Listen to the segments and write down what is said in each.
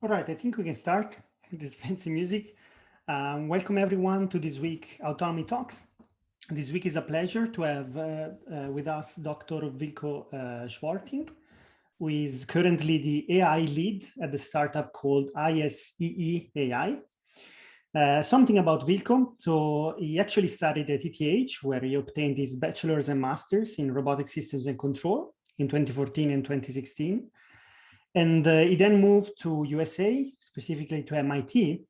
All right, I think we can start with this fancy music. Welcome everyone to this week Autonomy Talks. This week is a pleasure to have with us Dr. Wilko Schwarting, who is currently the AI lead at the startup called ISEE AI. Something about Wilko. So he actually studied at ETH, where he obtained his bachelor's and master's in robotic systems and control in 2014 and 2016. And he then moved to USA, specifically to MIT,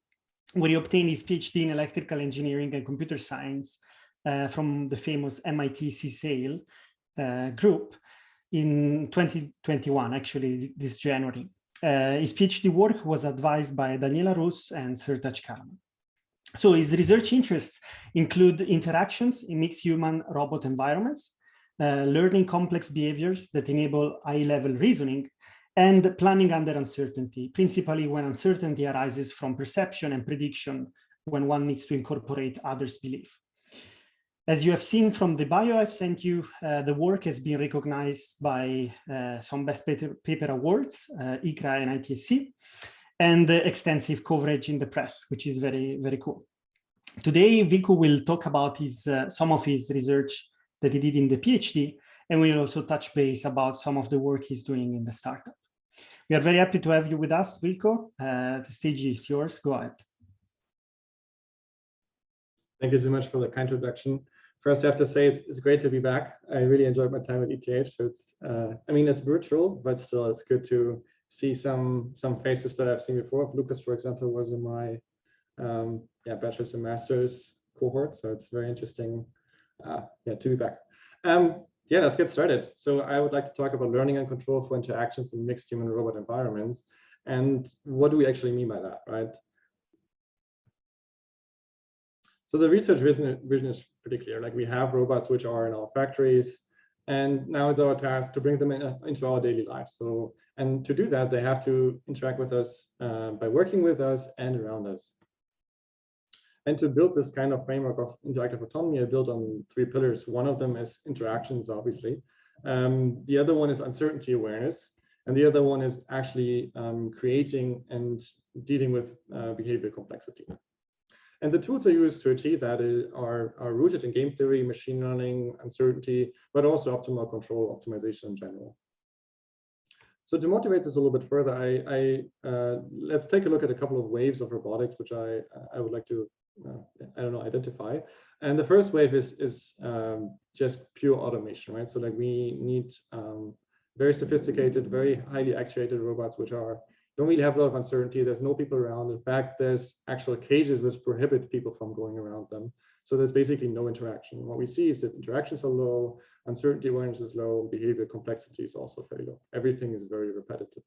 where he obtained his PhD in electrical engineering and computer science from the famous MIT CSAIL group in 2021, actually this January. His PhD work was advised by Daniela Rus and Sertac Karaman. So his research interests include interactions in mixed human-robot environments, learning complex behaviors that enable high-level reasoning, and planning under uncertainty, principally when uncertainty arises from perception and prediction when one needs to incorporate others' belief. As you have seen from the bio I've sent you, the work has been recognized by some best paper awards, ICRA and ITSC, and extensive coverage in the press, which is very, very cool. Today, Wilko will talk about some of his research that he did in the PhD, and we'll also touch base about some of the work he's doing in the startup. We are very happy to have you with us, Wilko. The stage is yours. Go ahead. Thank you so much for the kind introduction. First, I have to say it's great to be back. I really enjoyed my time at ETH. So it's, I mean, it's virtual, but still, it's good to see some faces that I've seen before. Lucas, for example, was in my bachelor's and master's cohort. So it's very interesting, to be back. Yeah, let's get started. So I would like to talk about learning and control for interactions in mixed human-robot environments. And what do we actually mean by that, right? So the research vision is pretty clear. Like, we have robots which are in our factories, and now it's our task to bring them into our daily life. So, and to do that, they have to interact with us by working with us and around us. And to build this kind of framework of interactive autonomy, I built on 3 pillars. One of them is interactions, obviously. The other one is uncertainty awareness. And the other one is actually creating and dealing with behavior complexity. And the tools I use to achieve that are rooted in game theory, machine learning, uncertainty, but also optimal control optimization in general. So to motivate this a little bit further, let's take a look at a couple of waves of robotics, which I would like to identify. And the first wave is just pure automation, right? So like, we need very sophisticated, very highly actuated robots, which don't really have a lot of uncertainty. There's no people around. In fact, there's actual cages which prohibit people from going around them. So there's basically no interaction. What we see is that interactions are low, uncertainty awareness is low, behavior complexity is also very low. Everything is very repetitive.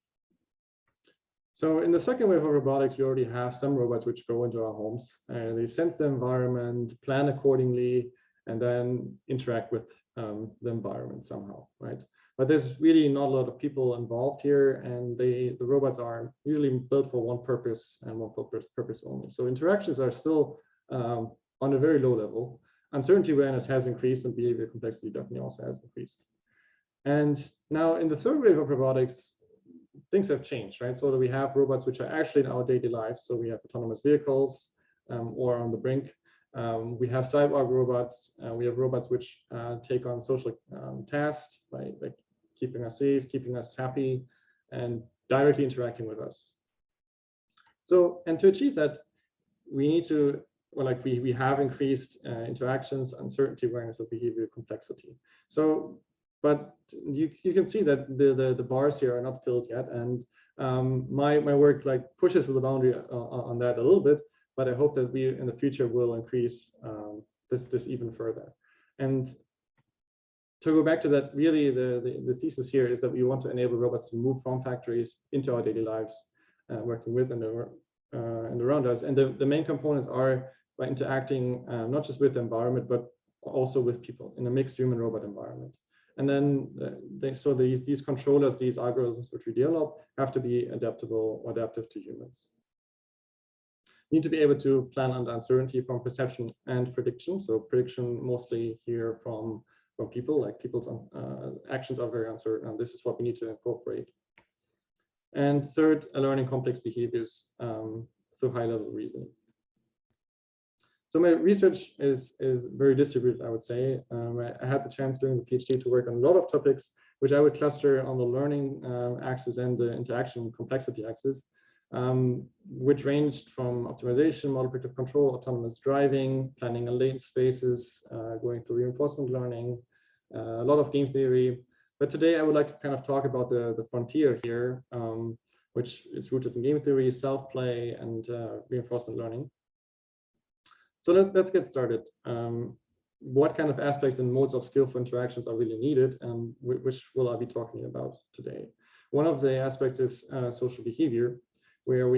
So in the second wave of robotics, we already have some robots which go into our homes, and they sense the environment, plan accordingly, and then interact with the environment somehow, right? But there's really not a lot of people involved here, and the robots are usually built for one purpose and one purpose only. So interactions are still on a very low level. Uncertainty awareness has increased, and behavior complexity definitely also has increased. And now in the third wave of robotics, things have changed, right? So that we have robots which are actually in our daily lives. So we have autonomous vehicles or on the brink. We have cyborg robots. We have robots which take on social tasks, like keeping us safe, keeping us happy, and directly interacting with us. So, and to achieve that, we need to, we have increased interactions, uncertainty awareness of behavior complexity. So, but you can see that the bars here are not filled yet, and my work pushes the boundary on that a little bit, but I hope that we in the future will increase this even further. And to go back to that, really the thesis here is that we want to enable robots to move from factories into our daily lives, working with and around us. And the main components are by interacting not just with the environment, but also with people in a mixed human-robot environment. And then these controllers, these algorithms which we develop, have to be adaptable or adaptive to humans. You need to be able to plan under uncertainty from perception and prediction. So prediction mostly here from people, like people's actions are very uncertain, and this is what we need to incorporate. And third, learning complex behaviors through high-level reasoning. So my research is very distributed, I would say. I had the chance during the PhD to work on a lot of topics, which I would cluster on the learning axis and the interaction complexity axis, which ranged from optimization, model predictive control, autonomous driving, planning and latent spaces, going through reinforcement learning, a lot of game theory. But today I would like to kind of talk about the frontier here, which is rooted in game theory, self-play, and reinforcement learning. So let's get started. What kind of aspects and modes of skillful interactions are really needed, and which will I be talking about today? One of the aspects is social behavior, where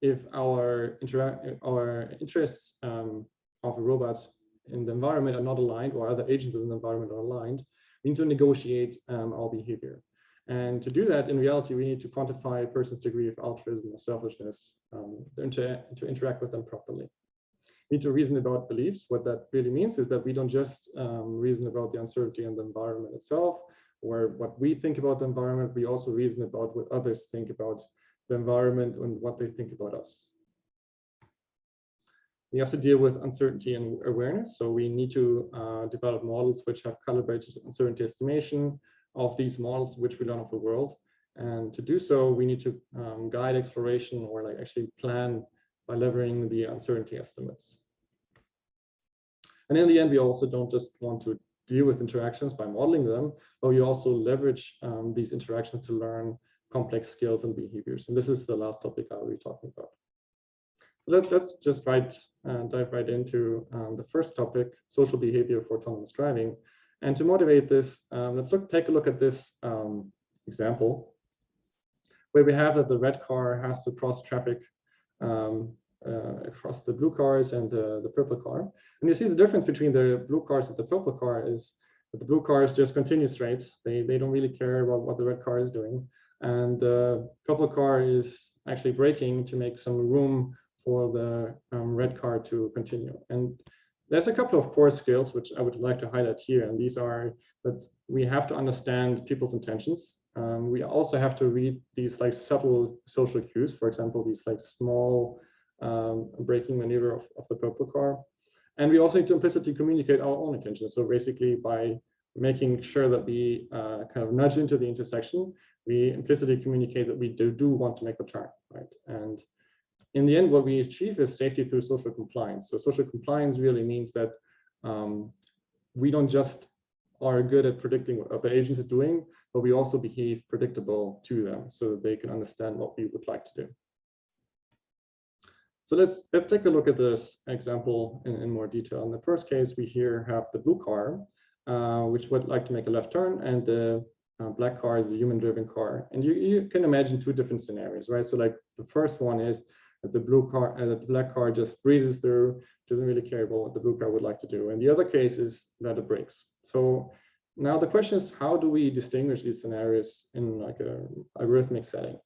if our interests of a robot in the environment are not aligned, or other agents in the environment are aligned, we need to negotiate our behavior. And to do that, in reality, we need to quantify a person's degree of altruism or selfishness to interact with them properly. We need to reason about beliefs. What that really means is that we don't just reason about the uncertainty in the environment itself, or what we think about the environment. We also reason about what others think about the environment and what they think about us. We have to deal with uncertainty and awareness. So we need to develop models which have calibrated uncertainty estimation of these models which we learn of the world. And to do so, we need to guide exploration, or like actually plan by leveraging the uncertainty estimates. And in the end, we also don't just want to deal with interactions by modeling them, but we also leverage these interactions to learn complex skills and behaviors. And this is the last topic I will be talking about. Let's just dive right into the first topic, social behavior for autonomous driving. And to motivate this, let's take a look at this example, where we have that the red car has to cross traffic across the blue cars and the purple car. And you see the difference between the blue cars and the purple car is that the blue cars just continue straight. They don't really care about what the red car is doing. And the purple car is actually braking to make some room for the red car to continue. And there's a couple of core skills which I would like to highlight here. And these are that we have to understand people's intentions. We also have to read these like subtle social cues, for example, these like small braking maneuver of the purple car. And we also need to implicitly communicate our own intentions. So basically by making sure that we kind of nudge into the intersection, we implicitly communicate that we do want to make the turn, right? And in the end, what we achieve is safety through social compliance. So social compliance really means that we don't just are good at predicting what other agents are doing, but we also behave predictable to them so that they can understand what we would like to do. So let's take a look at this example in more detail. In the first case, we here have the blue car, which would like to make a left turn, and the black car is a human-driven car. And you can imagine two different scenarios, right? So like the first one is that the black car just breezes through, doesn't really care about what the blue car would like to do. And the other case is that it brakes. So now the question is, how do we distinguish these scenarios in like a algorithmic setting?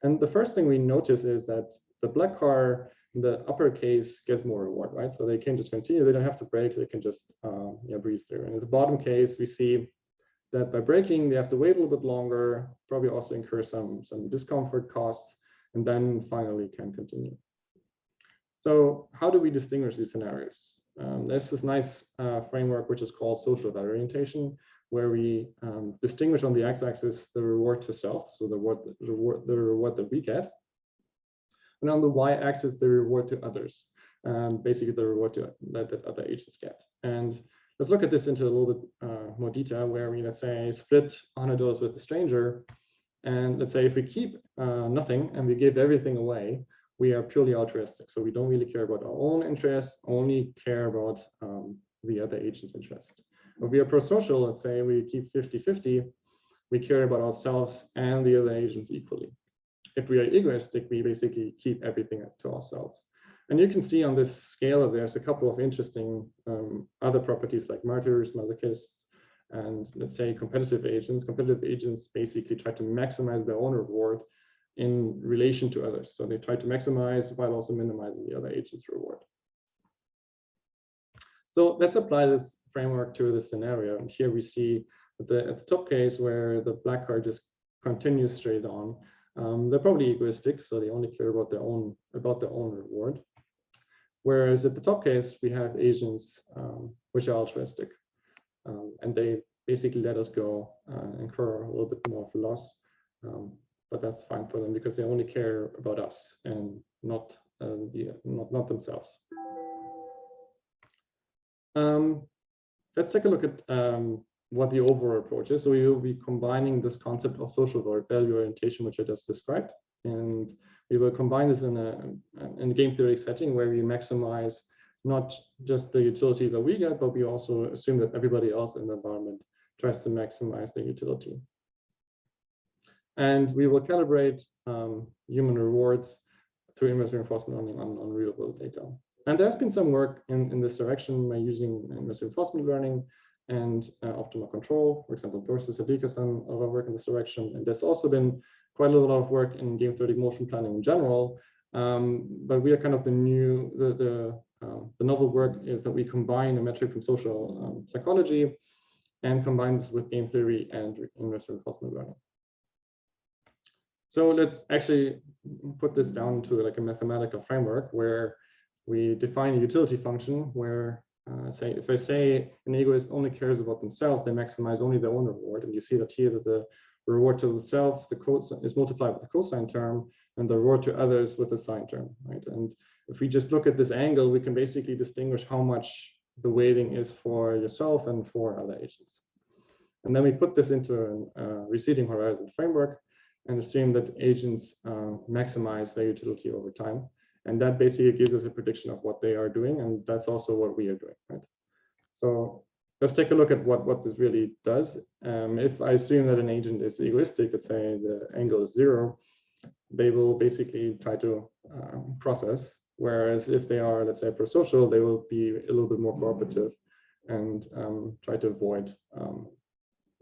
And the first thing we notice is that the black car in the upper case gets more reward, right? So they can just continue, they don't have to brake, they can just breeze through. And in the bottom case, we see that by braking, they have to wait a little bit longer, probably also incur some discomfort costs, and then finally can continue. So how do we distinguish these scenarios? There's this nice framework which is called social value orientation, where we distinguish on the x-axis the reward to self, so the reward that we get, and on the y-axis the reward to others, basically the reward that other agents get. And let's look at this into a little bit more detail, where we, let's say, split $100 with a stranger, and let's say if we keep nothing and we give everything away, we are purely altruistic. So we don't really care about our own interests, only care about the other agent's interest. If we are pro-social, let's say we keep 50-50, we care about ourselves and the other agents equally. If we are egoistic, we basically keep everything to ourselves. And you can see on this scale, there's a couple of interesting other properties like martyrs, masochists, and let's say competitive agents. Competitive agents basically try to maximize their own reward in relation to others. So they try to maximize while also minimizing the other agent's reward. So let's apply this framework to this scenario. And here we see that at the top case where the black car just continues straight on, They're probably egoistic, so they only care about their own reward. Whereas at the top case, we have agents which are altruistic, and they basically let us go, incur a little bit more of a loss, but that's fine for them because they only care about us and not themselves. Let's take a look at what the overall approach is. So we will be combining this concept of social value orientation, which I just described, and we will combine this in a game theoretic setting where we maximize not just the utility that we get, but we also assume that everybody else in the environment tries to maximize their utility. And we will calibrate human rewards through inverse reinforcement learning on real world data. And there's been some work in this direction by using inverse reinforcement learning and optimal control. For example, Dorsey Sadiq has done a lot of work in this direction. And there's also been quite a lot of work in game theoretic motion planning in general. But we are kind of the novel work is that we combine a metric from social psychology and combine this with game theory and inverse reinforcement learning. So let's actually put this down to like a mathematical framework where we define a utility function where, if I say an egoist only cares about themselves, they maximize only their own reward. And you see that here that the reward to the self, the cosine is multiplied with the cosine term, and the reward to others with the sine term, right? And if we just look at this angle, we can basically distinguish how much the weighting is for yourself and for other agents. And then we put this into a receding horizon framework and assume that agents maximize their utility over time. And that basically gives us a prediction of what they are doing. And that's also what we are doing, right? So let's take a look at what this really does. If I assume that an agent is egoistic, let's say the angle is 0, they will basically try to process. Whereas if they are, let's say, prosocial, they will be a little bit more cooperative and try to avoid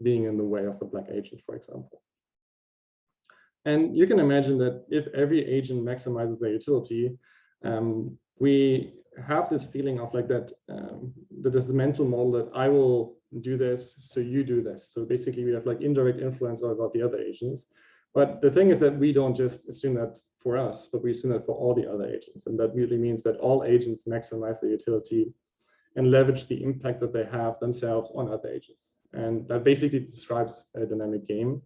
being in the way of the black agent, for example. And you can imagine that if every agent maximizes their utility, we have this feeling of like that, that is the mental model that I will do this, so you do this. So basically we have like indirect influence about the other agents. But the thing is that we don't just assume that for us, but we assume that for all the other agents. And that really means that all agents maximize their utility and leverage the impact that they have themselves on other agents. And that basically describes a dynamic game.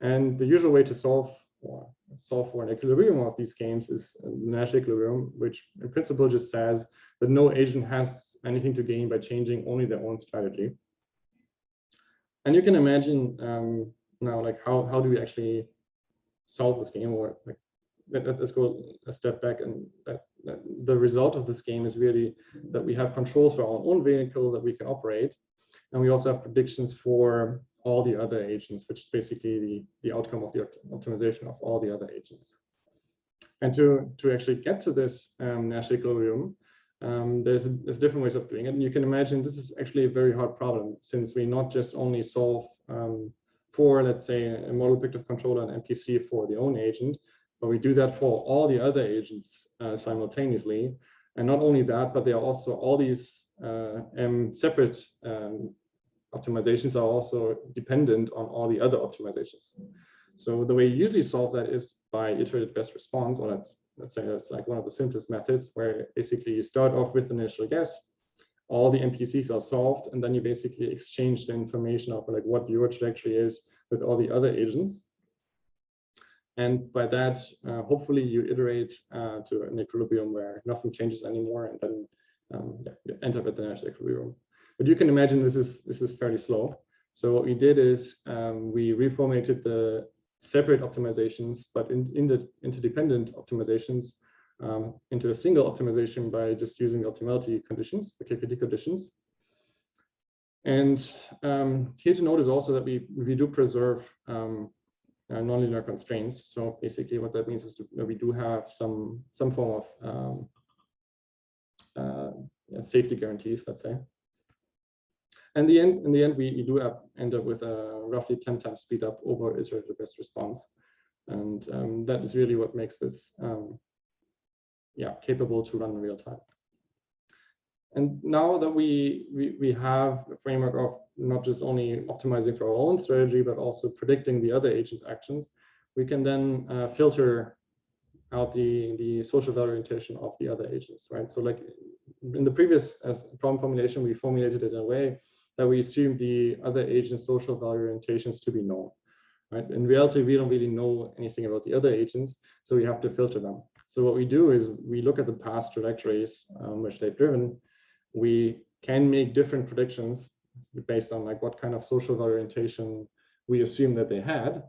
And the usual way to solve for an equilibrium of these games is the Nash equilibrium, which in principle just says that no agent has anything to gain by changing only their own strategy. And you can imagine now, like how do we actually solve this game? Or like, let's go a step back, and that the result of this game is really that we have controls for our own vehicle that we can operate, and we also have predictions for all the other agents, which is basically the outcome of the optimization of all the other agents. And to actually get to this Nash equilibrium, there's different ways of doing it. And you can imagine this is actually a very hard problem, since we not just only solve for, let's say, a model predictive controller and MPC for the own agent, but we do that for all the other agents simultaneously. And not only that, but there are also all these separate optimizations are also dependent on all the other optimizations. So the way you usually solve that is by iterated best response, or let's say that's like one of the simplest methods, where basically you start off with an initial guess, all the NPCs are solved, and then you basically exchange the information of like what your trajectory is with all the other agents. And by that, hopefully you iterate to an equilibrium where nothing changes anymore, and then you end up at the Nash equilibrium. But you can imagine this is fairly slow. So what we did is we reformatted the separate optimizations, but interdependent optimizations into a single optimization by just using the optimality conditions, the KPD conditions. And here to note is also that we do preserve nonlinear constraints. So basically what that means is that we do have some form of safety guarantees, let's say. And in the end, we do end up with a roughly 10 times speed up over iterated best response. And that is really what makes this capable to run in real time. And now that we have a framework of not just only optimizing for our own strategy, but also predicting the other agents' actions, we can then filter out the social value orientation of the other agents, right? So like in the previous problem formulation, we formulated it in a way that we assume the other agents' social value orientations to be known, right? In reality, we don't really know anything about the other agents, so we have to filter them. So what we do is we look at the past trajectories which they've driven. We can make different predictions based on like what kind of social value orientation we assume that they had.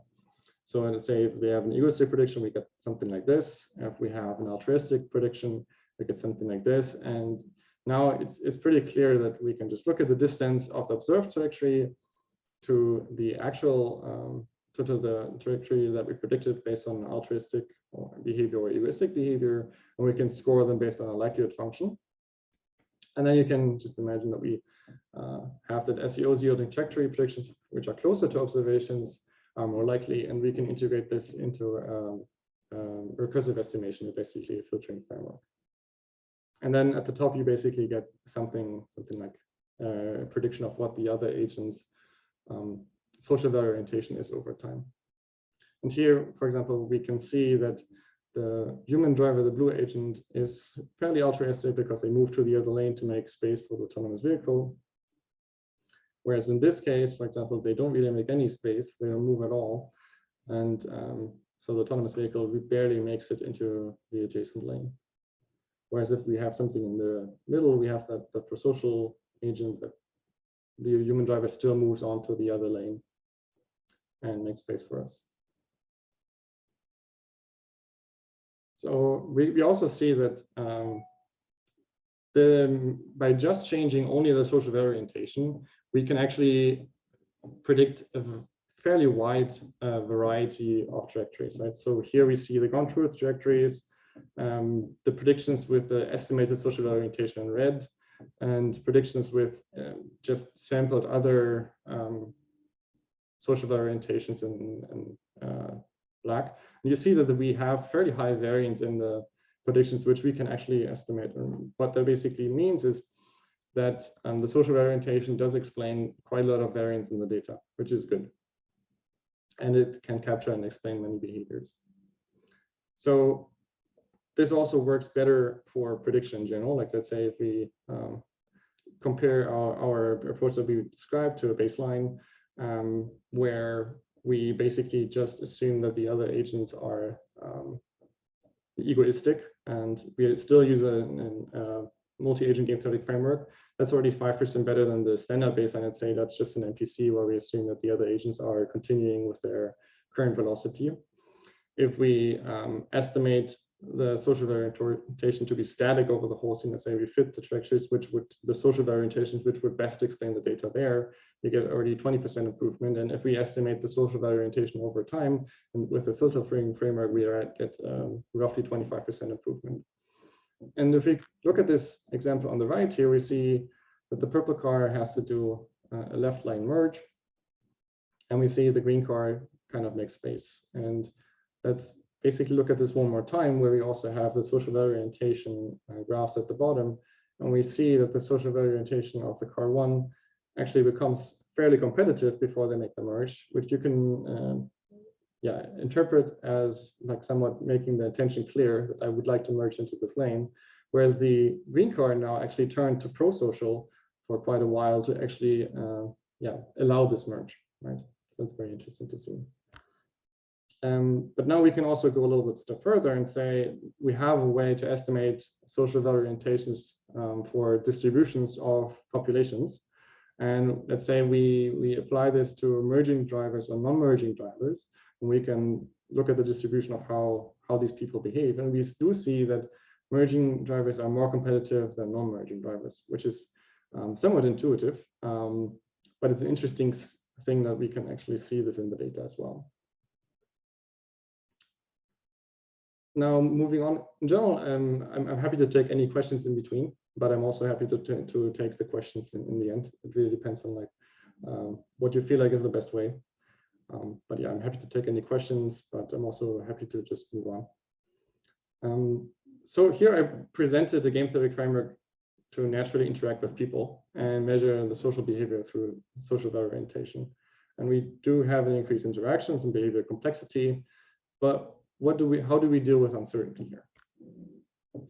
So let's say if they have an egoistic prediction, we get something like this. If we have an altruistic prediction, we get something like this. And now it's pretty clear that we can just look at the distance of the observed trajectory to the actual to the trajectory that we predicted based on altruistic behavior or egoistic behavior, and we can score them based on a likelihood function. And then you can just imagine that we have that SVOs yielding trajectory predictions which are closer to observations are more likely, and we can integrate this into recursive estimation, basically a filtering framework. And then at the top, you basically get something like a prediction of what the other agents' social value orientation is over time. And here, for example, we can see that the human driver, the blue agent, is fairly altruistic because they move to the other lane to make space for the autonomous vehicle. Whereas in this case, for example, they don't really make any space, they don't move at all. And so the autonomous vehicle barely makes it into the adjacent lane. Whereas if we have something in the middle, we have that prosocial agent, that the human driver still moves on to the other lane and makes space for us. So we also see that by just changing only the social value orientation, we can actually predict a fairly wide variety of trajectories, right? So here we see the ground truth trajectories, the predictions with the estimated social value orientation in red, and predictions with just sampled other social value orientations in black. And you see that we have fairly high variance in the predictions, which we can actually estimate. And what that basically means is that the social value orientation does explain quite a lot of variance in the data, which is good. And it can capture and explain many behaviors. So this also works better for prediction in general. Like let's say if we compare our approach that we described to a baseline, where we basically just assume that the other agents are egoistic, and we still use a multi-agent game-theoretic framework. That's already 5% better than the standard baseline. I'd say that's just an NPC where we assume that the other agents are continuing with their current velocity. If we estimate the social value orientation to be static over the whole scene, let's say we fit the trajectories the social value orientations which would best explain the data there, you get already 20% improvement. And if we estimate the social value orientation over time, and with the filtering framework, we get roughly 25% improvement. And if we look at this example on the right here, we see that the purple car has to do a left line merge, and we see the green car kind of makes space. And let's basically look at this one more time, where we also have the social value orientation graphs at the bottom, and we see that the social value orientation of the car one actually becomes fairly competitive before they make the merge, which you can interpret as like somewhat making the intention clear that I would like to merge into this lane, whereas the green car now actually turned to pro-social for quite a while to actually allow this merge, right? So that's very interesting to see. But now we can also go a little bit step further and say we have a way to estimate social value orientations for distributions of populations. And let's say we apply this to merging drivers or non-merging drivers, and we can look at the distribution of how these people behave. And we do see that merging drivers are more competitive than non-merging drivers, which is somewhat intuitive, but it's an interesting thing that we can actually see this in the data as well. Now, moving on, in general, I'm happy to take any questions in between, but I'm also happy to take the questions in the end. It really depends on like what you feel like is the best way. But yeah, I'm happy to take any questions, but I'm also happy to just move on. So here I presented a game-theoretic framework to naturally interact with people and measure the social behavior through social value orientation. And we do have an increased interactions and behavior complexity. But how do we deal with uncertainty here?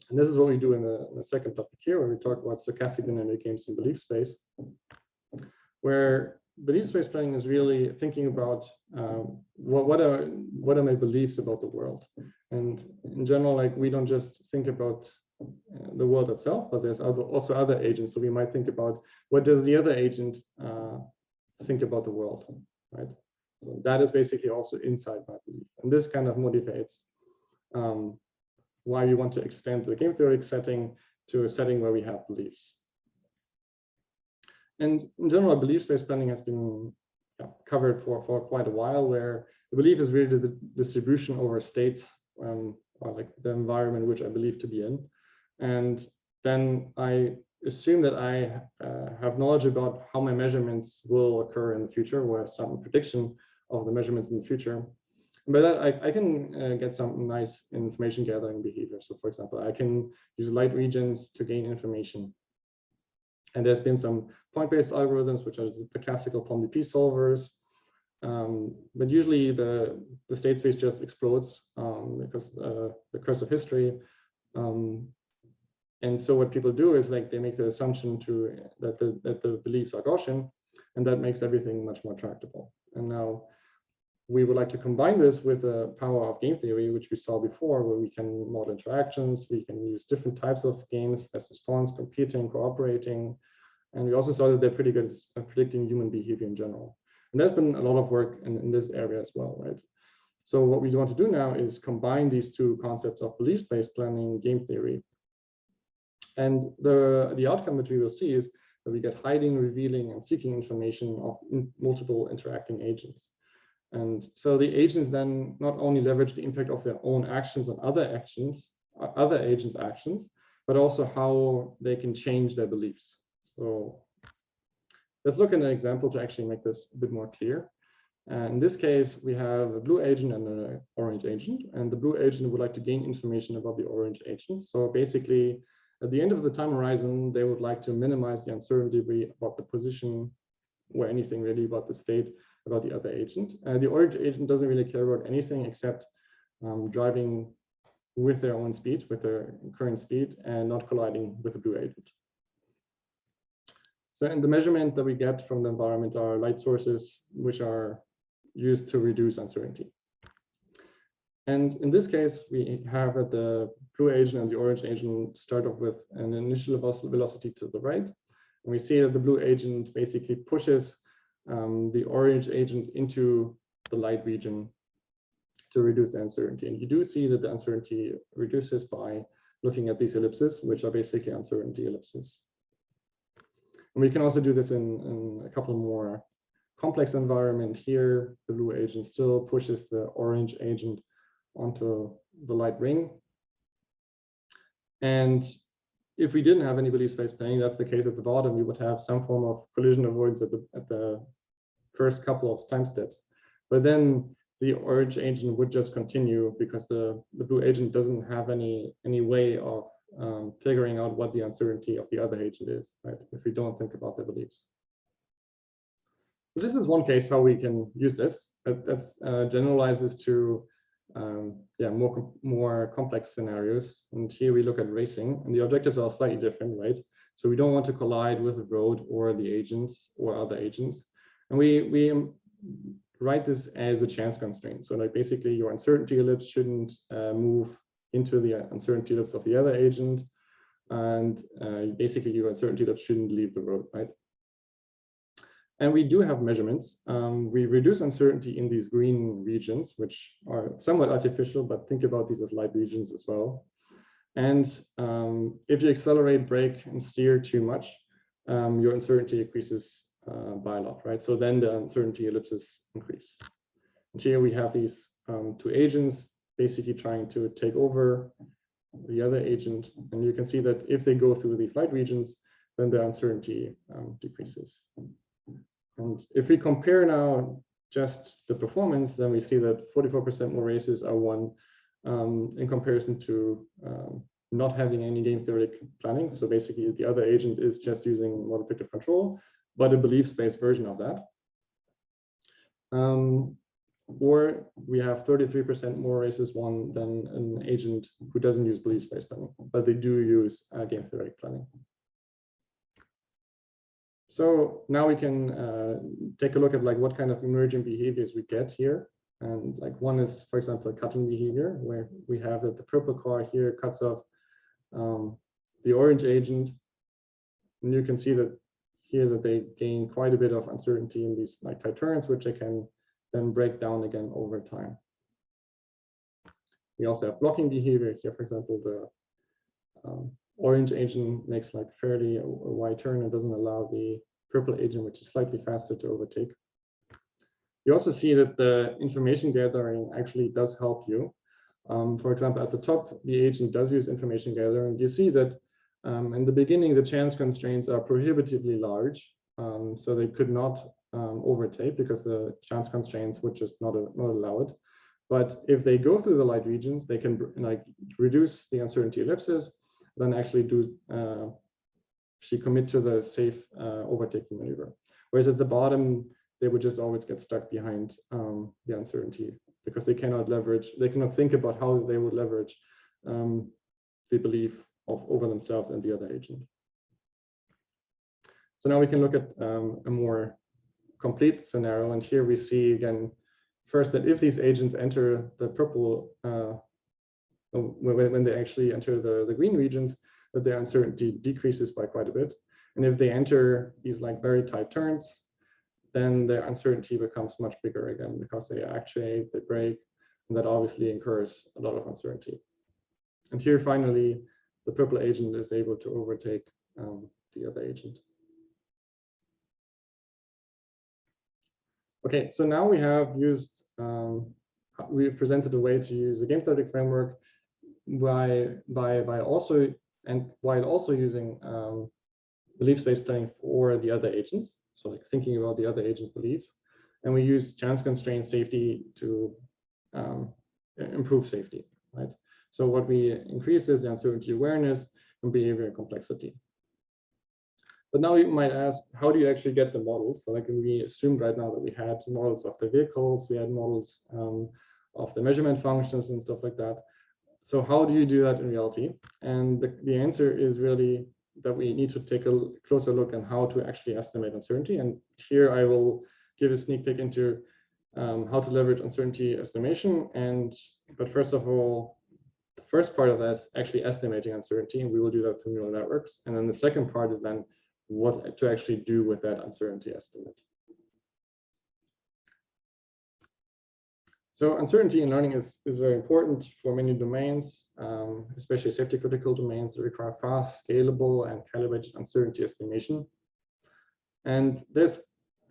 And this is what we do in the second topic here, when we talk about stochastic dynamic games in belief space, where belief space planning is really thinking about what are my beliefs about the world. And in general, like, we don't just think about the world itself, but there's also other agents. So we might think about, what does the other agent think about the world, right? So that is basically also inside my belief. And this kind of motivates why we want to extend the game-theoretic setting to a setting where we have beliefs. And in general, belief space planning has been covered for quite a while, where the belief is really the distribution over states, or like the environment in which I believe to be in. And then I assume that I have knowledge about how my measurements will occur in the future, or some prediction of the measurements in the future. And by that, I can get some nice information gathering behavior. So for example, I can use light regions to gain information. And there's been some point-based algorithms, which are the classical POMDP solvers. But usually the state space just explodes because the curse of history. And so what people do is, like, they make the assumption that the beliefs are Gaussian, and that makes everything much more tractable. And now we would like to combine this with the power of game theory, which we saw before, where we can model interactions, we can use different types of games as response, competing, cooperating. And we also saw that they're pretty good at predicting human behavior in general. And there's been a lot of work in this area as well, right? So what we want to do now is combine these two concepts of belief-based planning, game theory. And the outcome that we will see is that we get hiding, revealing, and seeking information of multiple interacting agents. And so the agents then not only leverage the impact of their own actions on other agents' actions, but also how they can change their beliefs. So let's look at an example to actually make this a bit more clear. In this case, we have a blue agent and an orange agent, and the blue agent would like to gain information about the orange agent. So basically, at the end of the time horizon, they would like to minimize the uncertainty about the position or anything really about the state about the other agent. The orange agent doesn't really care about anything except driving with their own speed, with their current speed, and not colliding with the blue agent. So, and the measurement that we get from the environment are light sources, which are used to reduce uncertainty. And in this case, we have that the blue agent and the orange agent start off with an initial velocity to the right. And we see that the blue agent basically pushes the orange agent into the light region to reduce the uncertainty. And you do see that the uncertainty reduces by looking at these ellipses, which are basically uncertainty ellipses. And we can also do this in a couple more complex environment. Here, the blue agent still pushes the orange agent onto the light ring. And if we didn't have any belief space planning, that's the case at the bottom, we would have some form of collision avoidance at the first couple of time steps. But then the orange agent would just continue because the blue agent doesn't have any way of figuring out what the uncertainty of the other agent is, right? If we don't think about their beliefs. So this is one case how we can use this. That generalizes to more complex scenarios. And here we look at racing, and the objectives are slightly different, right? So we don't want to collide with the road or the agents or other agents. And we write this as a chance constraint. So like basically your uncertainty ellipse shouldn't move into the uncertainty ellipse of the other agent. And basically your uncertainty ellipse shouldn't leave the road, right? And we do have measurements. We reduce uncertainty in these green regions, which are somewhat artificial, but think about these as light regions as well. And if you accelerate, brake, and steer too much, your uncertainty increases by a lot, right? So then the uncertainty ellipses increase. And here we have these two agents basically trying to take over the other agent. And you can see that if they go through these light regions, then the uncertainty decreases. And if we compare now just the performance, then we see that 44% more races are won in comparison to not having any game-theoretic planning. So basically the other agent is just using model predictive control, but a belief-based version of that. or we have 33% more racist one than an agent who doesn't use belief-based planning, but they do use game-theoretic planning. So now we can take a look at like what kind of emerging behaviors we get here. And like one is, for example, a cutting behavior, where we have that the purple car here cuts off the orange agent. And you can see that here that they gain quite a bit of uncertainty in these like tight turns, which they can then break down again over time. We also have blocking behavior here. For example, the orange agent makes like fairly a wide turn and doesn't allow the purple agent, which is slightly faster, to overtake. You also see that the information gathering actually does help you. For example, at the top, the agent does use information gathering. You see that in the beginning, the chance constraints are prohibitively large, so they could not overtake because the chance constraints would just not allow it. But if they go through the light regions, they can like reduce the uncertainty ellipses, then actually commit to the safe overtaking maneuver. Whereas at the bottom, they would just always get stuck behind the uncertainty because they cannot think about how they would leverage the belief over themselves and the other agent. So now we can look at a more complete scenario. And here we see again, first, that if these agents enter the purple, when they actually enter the green regions, that their uncertainty decreases by quite a bit. And if they enter these like very tight turns, then the uncertainty becomes much bigger again because they actuate, they break, and that obviously incurs a lot of uncertainty. And here finally, the purple agent is able to overtake the other agent. Okay, so now we have used, we've presented a way to use a game-theoretic framework while also using beliefs-based planning for the other agents. So like thinking about the other agent's beliefs. And we use chance constraint safety to improve safety, right? So what we increase is the uncertainty awareness and behavior complexity. But now you might ask, how do you actually get the models? So like we assumed right now that we had models of the vehicles, we had models of the measurement functions and stuff like that. So how do you do that in reality? And the answer is really that we need to take a closer look at how to actually estimate uncertainty. And here I will give a sneak peek into how to leverage uncertainty estimation. But first of all, the first part of that is actually estimating uncertainty, and we will do that through neural networks. And then the second part is then what to actually do with that uncertainty estimate. So uncertainty in learning is very important for many domains, especially safety critical domains that require fast, scalable, and calibrated uncertainty estimation. And there's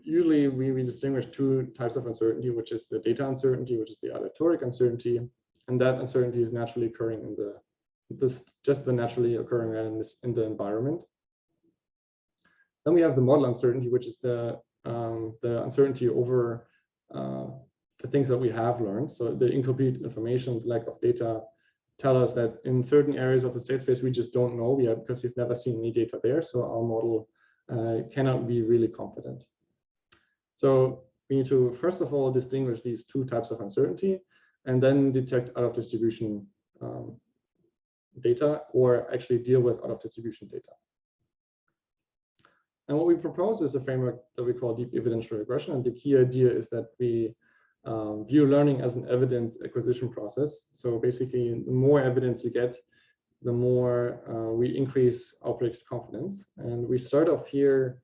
usually we distinguish two types of uncertainty, which is the data uncertainty, which is the aleatoric uncertainty. And that uncertainty is naturally occurring in the naturally occurring in the environment. Then we have the model uncertainty, which is the uncertainty over the things that we have learned. So the incomplete information, the lack of data, tell us that in certain areas of the state space we just don't know yet because we've never seen any data there. So our model cannot be really confident. So we need to first of all distinguish these two types of uncertainty, and then detect out of distribution data, or actually deal with out of distribution data. And what we propose is a framework that we call deep evidential regression. And the key idea is that we view learning as an evidence acquisition process. So basically, the more evidence we get, the more we increase our predicted confidence. And we start off here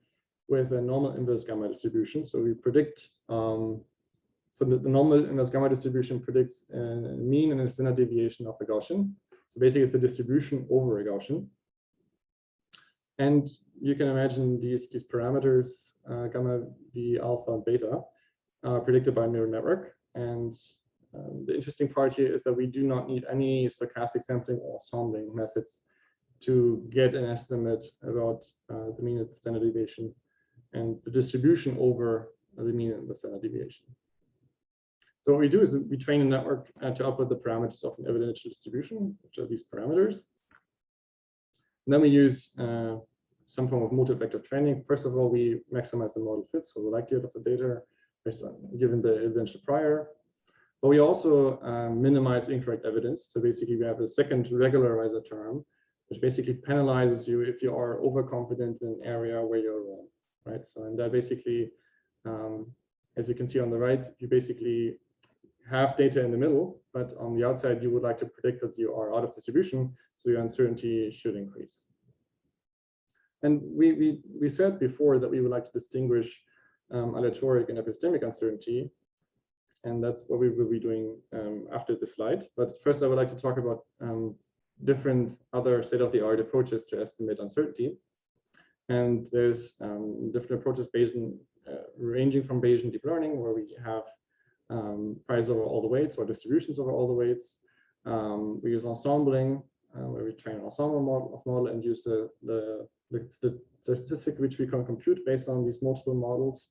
with a normal inverse gamma distribution. So we predict, so the normal inverse gamma distribution predicts a mean and a standard deviation of a Gaussian. So basically, it's the distribution over a Gaussian. And you can imagine these parameters, gamma, v, alpha, and beta, are predicted by a neural network. And the interesting part here is that we do not need any stochastic sampling or sampling methods to get an estimate about the mean and the standard deviation and the distribution over the mean and the standard deviation. So what we do is we train a network to output the parameters of an evidential distribution, which are these parameters. And then we use some form of multi-vector training. First of all, we maximize the model fit, so the likelihood of the data based on given the evidential prior. But we also minimize incorrect evidence. So basically, we have a second regularizer term, which basically penalizes you if you are overconfident in an area where you're wrong, right? So, and that basically, as you can see on the right, you basically have data in the middle, but on the outside, you would like to predict that you are out of distribution, so your uncertainty should increase. And we said before that we would like to distinguish aleatoric and epistemic uncertainty, and that's what we will be doing after this slide. But first, I would like to talk about different other state-of-the-art approaches to estimate uncertainty. And there's different approaches based on, ranging from Bayesian deep learning, where we have price over all the weights or distributions over all the weights. We use ensembling, where we train an ensemble model and use the statistic which we can compute based on these multiple models.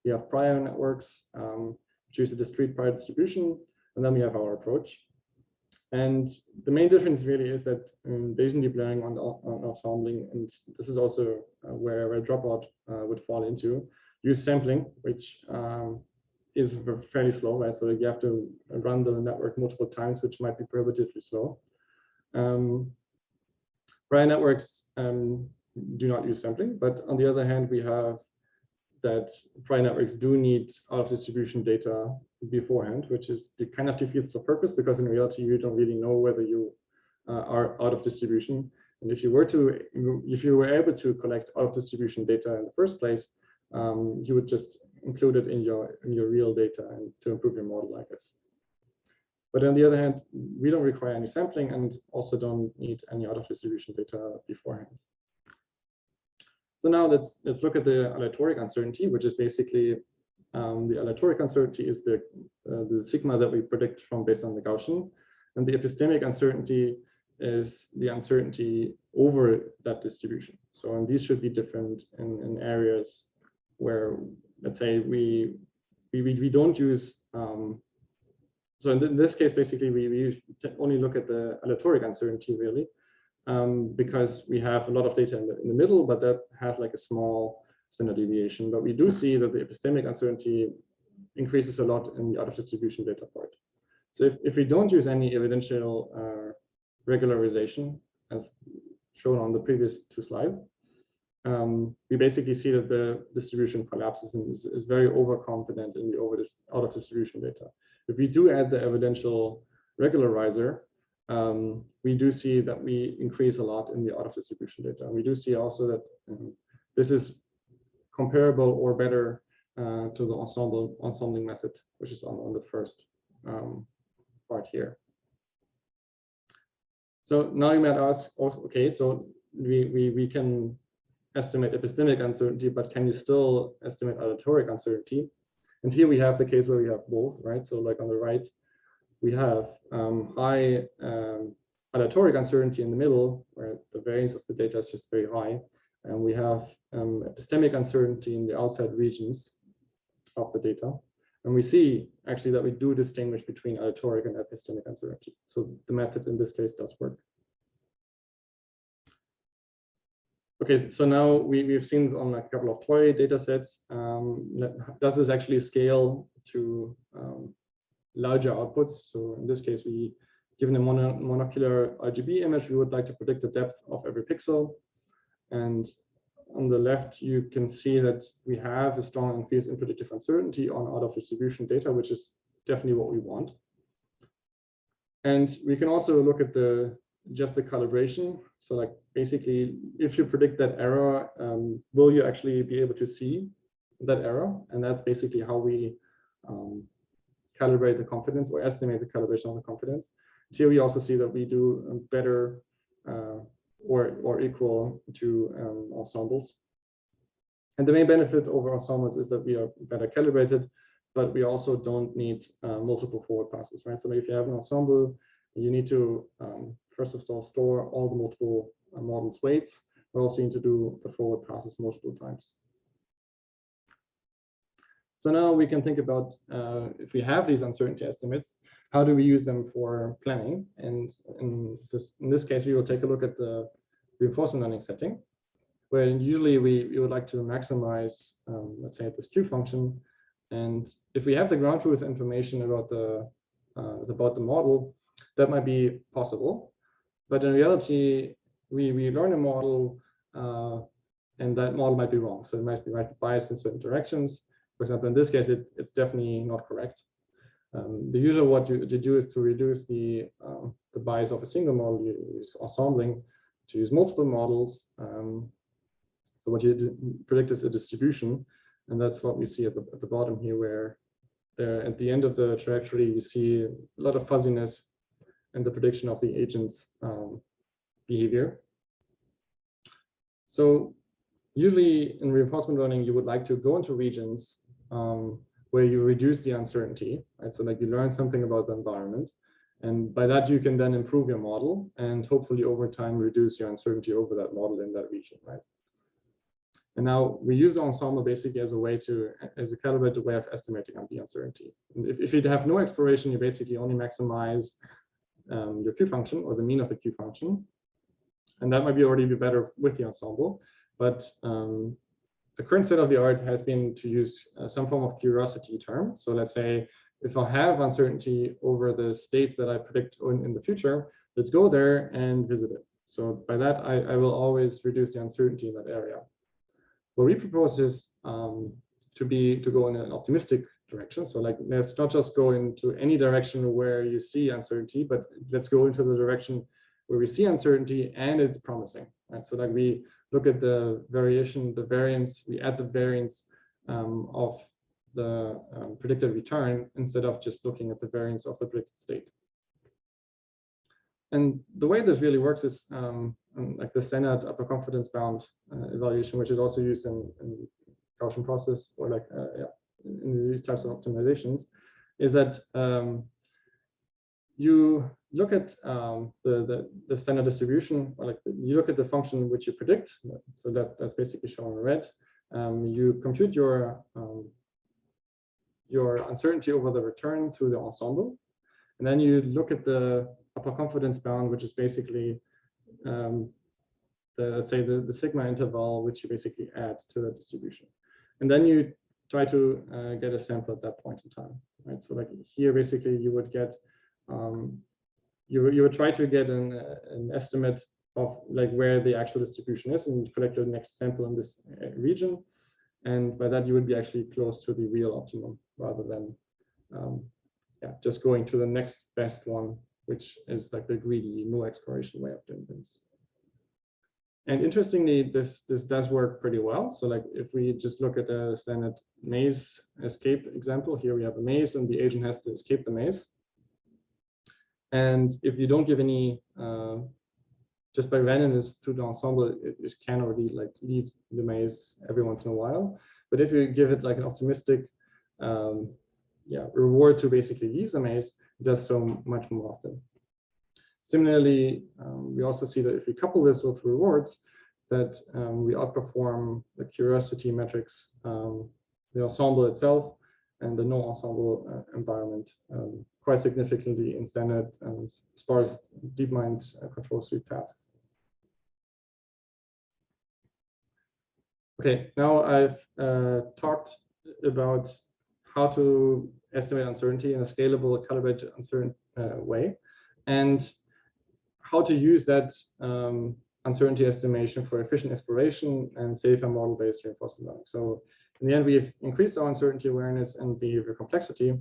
We have prior networks, which use a discrete prior distribution, and then we have our approach. And the main difference really is that Bayesian deep learning on ensembling, and this is also where dropout would fall into, use sampling, which is fairly slow, right? So you have to run the network multiple times, which might be prohibitively slow. Prior networks do not use sampling, but on the other hand, we have that prior networks do need out of distribution data beforehand, which is kind of defeats the purpose, because in reality, you don't really know whether you are out of distribution. And if you were able to collect out of distribution data in the first place, you would just include it in your real data and to improve your model, I guess. But on the other hand, we don't require any sampling and also don't need any out of distribution data beforehand. So now let's look at the aleatoric uncertainty, which is basically the aleatoric uncertainty is the sigma that we predict from based on the Gaussian, and the epistemic uncertainty is the uncertainty over that distribution. So, and these should be different in areas where, let's say, we don't use. So in this case, basically, we only look at the aleatoric uncertainty really. Because we have a lot of data in the middle, but that has like a small standard deviation. But we do see that the epistemic uncertainty increases a lot in the out of distribution data part. So if we don't use any evidential regularization, as shown on the previous two slides, we basically see that the distribution collapses and is very overconfident in the out of distribution data. If we do add the evidential regularizer, we do see that we increase a lot in the out of distribution data. We do see also that this is comparable or better to the ensembling method, which is on the first part here. So now you might ask, okay, so we can estimate epistemic uncertainty, but can you still estimate aleatoric uncertainty? And here we have the case where we have both, right? So like on the right, we have high aleatoric uncertainty in the middle, where the variance of the data is just very high. And we have epistemic uncertainty in the outside regions of the data. And we see actually that we do distinguish between aleatoric and epistemic uncertainty. So the method in this case does work. Okay, so now we've seen on a couple of toy data sets, does this actually scale to larger outputs? So in this case, given a monocular RGB image, we would like to predict the depth of every pixel. And on the left, you can see that we have a strong increase in predictive uncertainty on out of distribution data, which is definitely what we want. And we can also look at just the calibration. So like basically, if you predict that error, will you actually be able to see that error? And that's basically how we calibrate the confidence or estimate the calibration of the confidence. Here we also see that we do better or equal to ensembles. And the main benefit over ensembles is that we are better calibrated, but we also don't need multiple forward passes, right? So if you have an ensemble, you need to first of all store all the multiple models' weights, but also need to do the forward passes multiple times. So now we can think about if we have these uncertainty estimates, how do we use them for planning? And in this case, we will take a look at the reinforcement learning setting, where usually we would like to maximize, let's say, this Q function. And if we have the ground truth information about the about the model, that might be possible. But in reality, we learn a model, and that model might be wrong. So it might be biased in certain directions. For example, in this case, it's definitely not correct. The usual what you do is to reduce the bias of a single model. You use ensembling to use multiple models. So what you predict is a distribution, and that's what we see at the bottom here, where there at the end of the trajectory you see a lot of fuzziness in the prediction of the agent's behavior. So usually in reinforcement learning, you would like to go into regions where you reduce the uncertainty, right? So like you learn something about the environment, and by that you can then improve your model and hopefully over time reduce your uncertainty over that model in that region, right? And now we use the ensemble basically as a calibrated way of estimating the uncertainty. And if you have no exploration, you basically only maximize your Q function or the mean of the Q function, and that might already be better with the ensemble. But the current state of the art has been to use some form of curiosity term. So let's say if I have uncertainty over the state that I predict in the future, let's go there and visit it. So by that, I will always reduce the uncertainty in that area. What we propose is to go in an optimistic direction. So like, let's not just go into any direction where you see uncertainty, but let's go into the direction where we see uncertainty and it's promising, right? So like we look at the variation, the variance, we add the variance of the predicted return instead of just looking at the variance of the predicted state. And the way this really works is like the standard upper confidence bound evaluation, which is also used in Gaussian process or like in these types of optimizations, is that you look at the standard distribution, or like you look at the function which you predict. So that's basically shown in red. You compute your uncertainty over the return through the ensemble, and then you look at the upper confidence bound, which is basically let's say the sigma interval, which you basically add to the distribution, and then you try to get a sample at that point in time, right? So like here, basically, you would get you would try to get an estimate of like where the actual distribution is, and you collect your next sample in this region, and by that you would be actually close to the real optimum rather than just going to the next best one, which is like the greedy, no exploration way of doing things. And interestingly, this does work pretty well. So like if we just look at a standard maze escape example, here we have a maze and the agent has to escape the maze. And if you don't give any, just by randomness through the ensemble, it can already like leave the maze every once in a while. But if you give it like an optimistic reward to basically leave the maze, it does so much more often. Similarly, we also see that if we couple this with rewards, that we outperform the curiosity metrics, the ensemble itself, and the no ensemble environment quite significantly in standard sparse DeepMind control suite tasks. Okay, now I've talked about how to estimate uncertainty in a scalable, calibrated, uncertain way, and how to use that uncertainty estimation for efficient exploration and safer model-based reinforcement learning. So in the end, we've increased our uncertainty awareness and behavior complexity.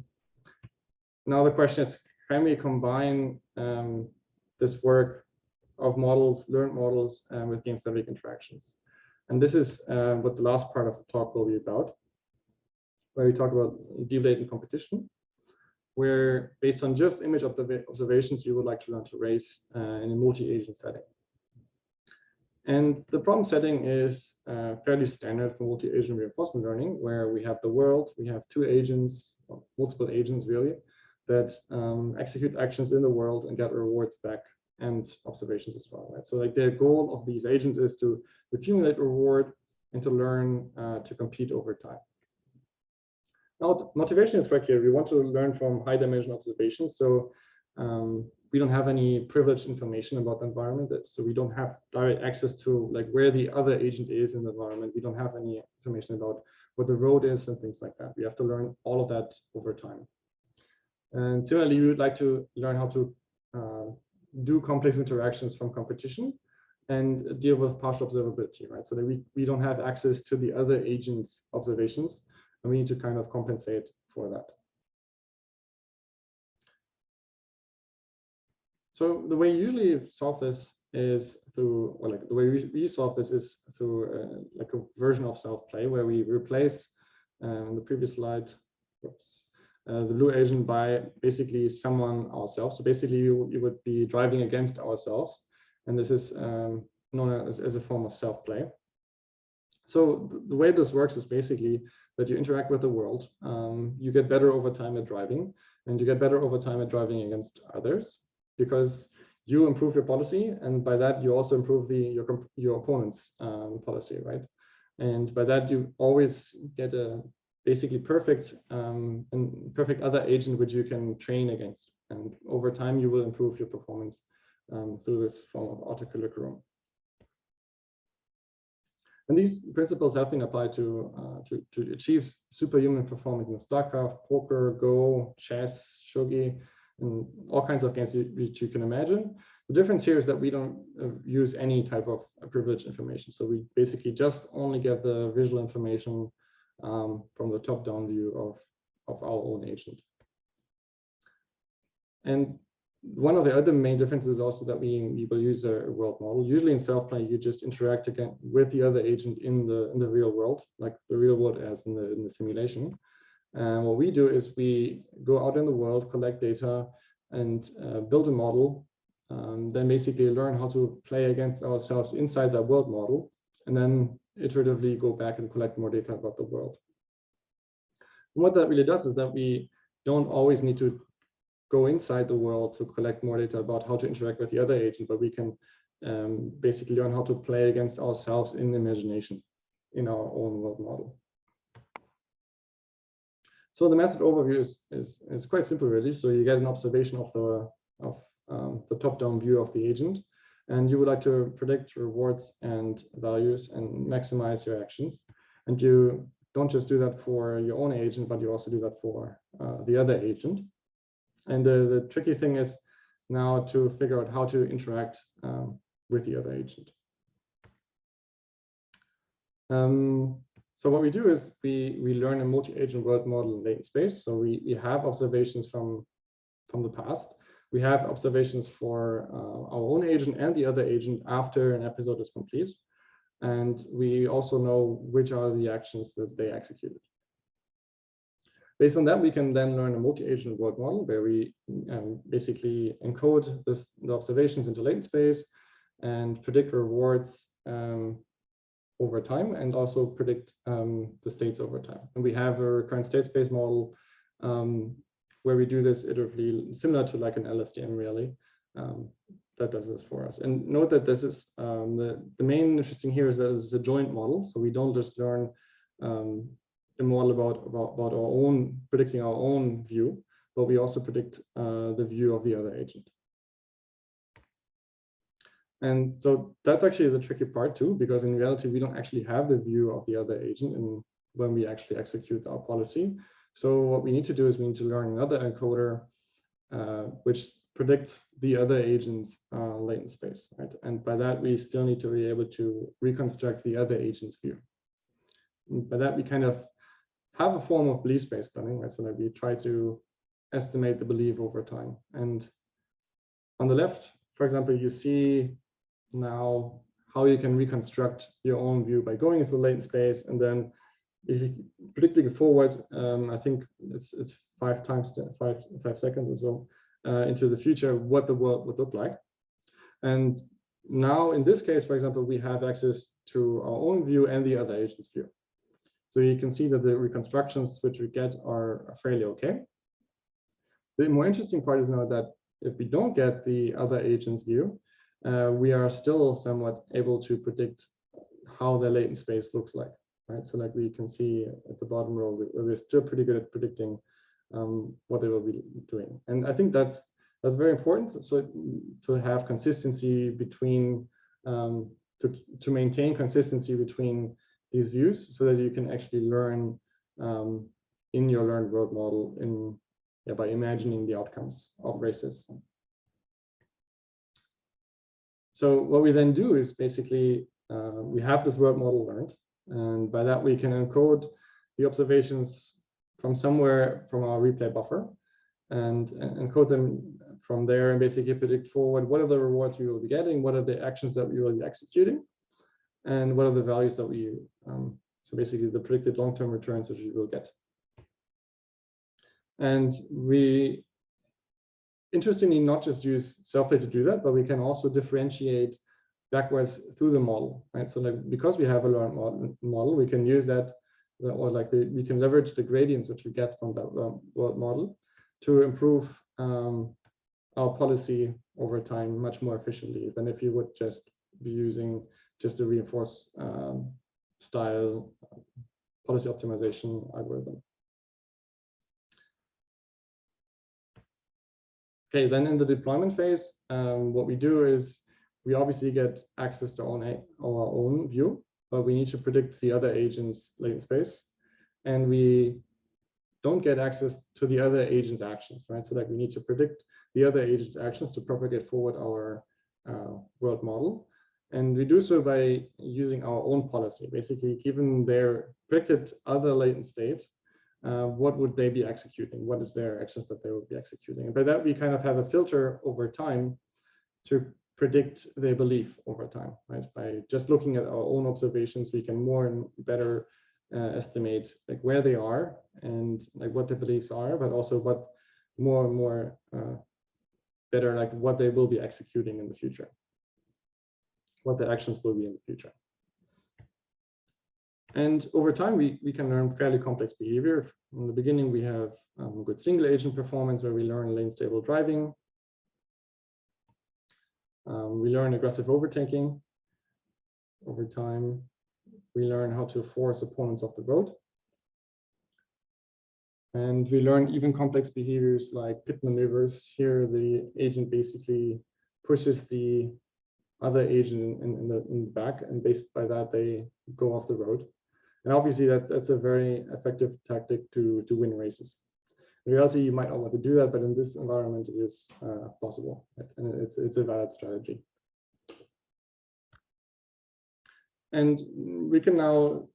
Now the question is, can we combine this work of models, learned models, with game-theoretic interactions? And this is what the last part of the talk will be about, where we talk about deep latent competition, where based on just image observations, you would like to learn to race in a multi-agent setting. And the problem setting is fairly standard for multi-agent reinforcement learning, where we have the world, we have two agents, or multiple agents really, that execute actions in the world and get rewards back and observations as well, right? So like the goal of these agents is to accumulate reward and to learn to compete over time. Now, motivation is quite clear. We want to learn from high dimension observations. So we don't have any privileged information about the environment. So we don't have direct access to like where the other agent is in the environment. We don't have any information about what the road is and things like that. We have to learn all of that over time. And similarly, we would like to learn how to do complex interactions from competition and deal with partial observability, right? So that we don't have access to the other agents' observations, and we need to kind of compensate for that. So the way you usually solve this is through, well, like the way we solve this is through like a version of self-play where we replace in the previous slide, the blue agent by basically someone ourselves. So basically you would be driving against ourselves. And this is known as a form of self-play. So the way this works is basically that you interact with the world. You get better over time at driving, and you get better over time at driving against others because you improve your policy, and by that you also improve your opponent's policy, right? And by that you always get a basically perfect and perfect other agent which you can train against, and over time you will improve your performance through this form of auto-equilibrium. And these principles have been applied to achieve superhuman performance in StarCraft, poker, Go, chess, shogi, and all kinds of games which you can imagine. The difference here is that we don't use any type of privileged information. So we basically just only get the visual information from the top-down view of our own agent. And one of the other main differences is also that we will use a world model. Usually in self-play, you just interact again with the other agent in the real world, like the real world as in the simulation. And what we do is we go out in the world, collect data, and build a model. Then basically learn how to play against ourselves inside that world model, and then iteratively go back and collect more data about the world. And what that really does is that we don't always need to go inside the world to collect more data about how to interact with the other agent, but we can basically learn how to play against ourselves in imagination in our own world model. So the method overview is quite simple, really. So you get an observation of the top-down view of the agent, and you would like to predict rewards and values and maximize your actions. And you don't just do that for your own agent, but you also do that for the other agent. And the tricky thing is now to figure out how to interact with the other agent. So what we do is we learn a multi-agent world model in latent space. So we have observations from the past. We have observations for our own agent and the other agent after an episode is complete. And we also know which are the actions that they executed. Based on that, we can then learn a multi-agent world model where we basically encode the observations into latent space and predict rewards over time, and also predict the states over time. And we have a recurrent state space model where we do this iteratively, similar to like an LSTM really, that does this for us. And note that this is the main interesting here is that it's a joint model. So we don't just learn a model about our own, predicting our own view, but we also predict the view of the other agent. And so that's actually the tricky part too, because in reality, we don't actually have the view of the other agent when we actually execute our policy. So what we need to do is we need to learn another encoder, which predicts the other agent's latent space, right? And by that, we still need to be able to reconstruct the other agent's view. And by that, we kind of have a form of belief space planning, right? So that we try to estimate the belief over time. And on the left, for example, you see now how you can reconstruct your own view by going into the latent space and then basically predicting it forward. I think it's 5 seconds or so into the future, what the world would look like. And now in this case, for example, we have access to our own view and the other agent's view. So you can see that the reconstructions which we get are fairly okay. The more interesting part is now that if we don't get the other agent's view, we are still somewhat able to predict how the latent space looks like, right? So like we can see at the bottom row, we're still pretty good at predicting what they will be doing. And I think that's very important. So to have consistency between, to maintain consistency between these views so that you can actually learn in your learned world model by imagining the outcomes of races. So what we then do is basically we have this world model learned, and by that we can encode the observations from somewhere from our replay buffer and encode them from there and basically predict forward what are the rewards we will be getting, what are the actions that we will be executing, and what are the values that we, so basically the predicted long-term returns which we will get. And we, interestingly, not just use self-play to do that, but we can also differentiate backwards through the model, right? So like, because we have a learned model, we can use that, or like we can leverage the gradients which we get from that world model to improve our policy over time much more efficiently than if you would just be using just a reinforced style policy optimization algorithm. Okay, then in the deployment phase, what we do is we obviously get access to our own view, but we need to predict the other agent's latent space, and we don't get access to the other agent's actions, right? So like we need to predict the other agent's actions to propagate forward our world model. And we do so by using our own policy. Basically, given their predicted other latent state, what would they be executing? What is their actions that they would be executing? And by that, we kind of have a filter over time to predict their belief over time, right? By just looking at our own observations, we can more and better estimate like where they are and like what their beliefs are, but also what more and more better like what they will be executing in the future, what the actions will be in the future. And over time, we can learn fairly complex behavior. In the beginning, we have good single agent performance where we learn lane stable driving. We learn aggressive overtaking. Over time, we learn how to force opponents off the road. And we learn even complex behaviors like pit maneuvers. Here, the agent basically pushes the other agent in the back, and based by that, they go off the road. And obviously, that's a very effective tactic to win races. In reality, you might not want to do that, but in this environment, it is possible, right? And it's a valid strategy. And we can now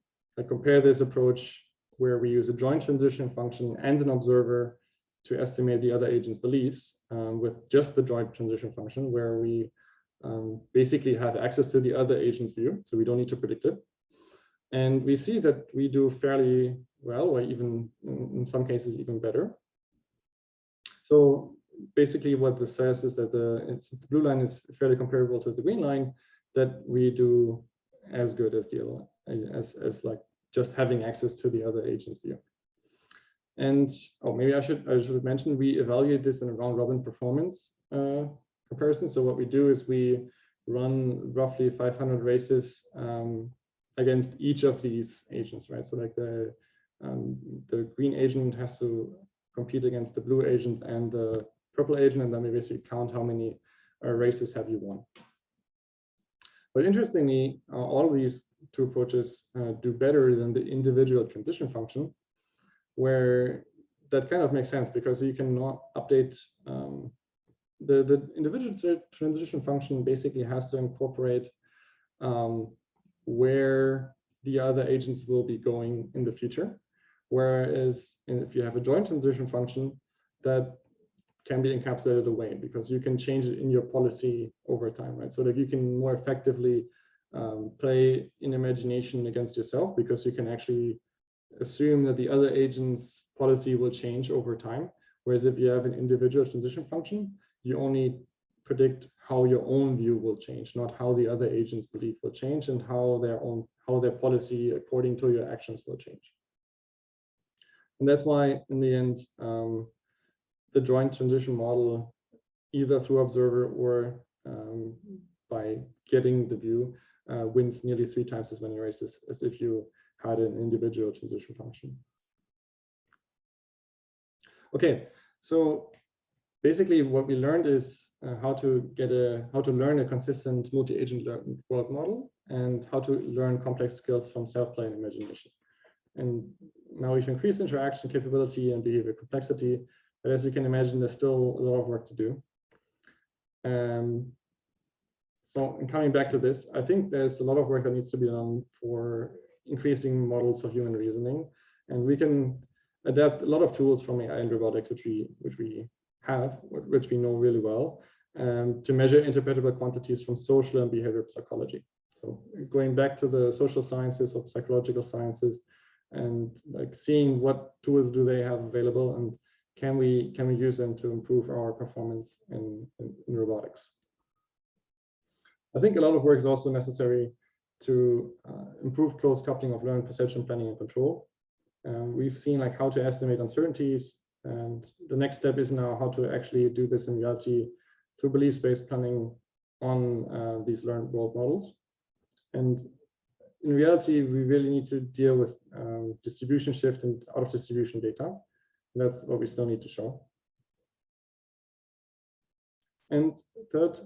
compare this approach where we use a joint transition function and an observer to estimate the other agent's beliefs with just the joint transition function, where we basically have access to the other agent's view, so we don't need to predict it. And we see that we do fairly well, or even in some cases even better. So basically what this says is that the blue line is fairly comparable to the green line, that we do as good as the other, as like just having access to the other agent's view. And maybe I should mention, we evaluate this in a round robin performance comparison. So what we do is we run roughly 500 races against each of these agents, right? So like the green agent has to compete against the blue agent and the purple agent, and then we basically count how many races have you won. But interestingly, all of these two approaches do better than the individual transition function, where that kind of makes sense because you cannot update the individual transition function basically has to incorporate where the other agents will be going in the future. Whereas if you have a joint transition function, that can be encapsulated away because you can change it in your policy over time, right? So that you can more effectively play in imagination against yourself because you can actually assume that the other agent's policy will change over time. Whereas if you have an individual transition function, you only predict how your own view will change, not how the other agent's belief will change and how their policy according to your actions will change. And that's why in the end, the joint transition model, either through observer or by getting the view, wins nearly 3 times as many races as if you had an individual transition function. Okay, so basically what we learned is how to learn a consistent multi-agent world model and how to learn complex skills from self-play and imagination. And now we've increased interaction capability and behavior complexity. But as you can imagine, there's still a lot of work to do. So in coming back to this, I think there's a lot of work that needs to be done for increasing models of human reasoning. And we can adapt a lot of tools from AI and robotics, which we know really well, to measure interpretable quantities from social and behavioral psychology. So going back to the social sciences or psychological sciences, and like seeing what tools do they have available, and can we use them to improve our performance in robotics. I think a lot of work is also necessary to improve close coupling of learned perception, planning, and control. We've seen like how to estimate uncertainties, and the next step is now how to actually do this in reality through belief-based planning on these learned world models. And in reality, we really need to deal with distribution shift and out of distribution data. That's what we still need to show. And third,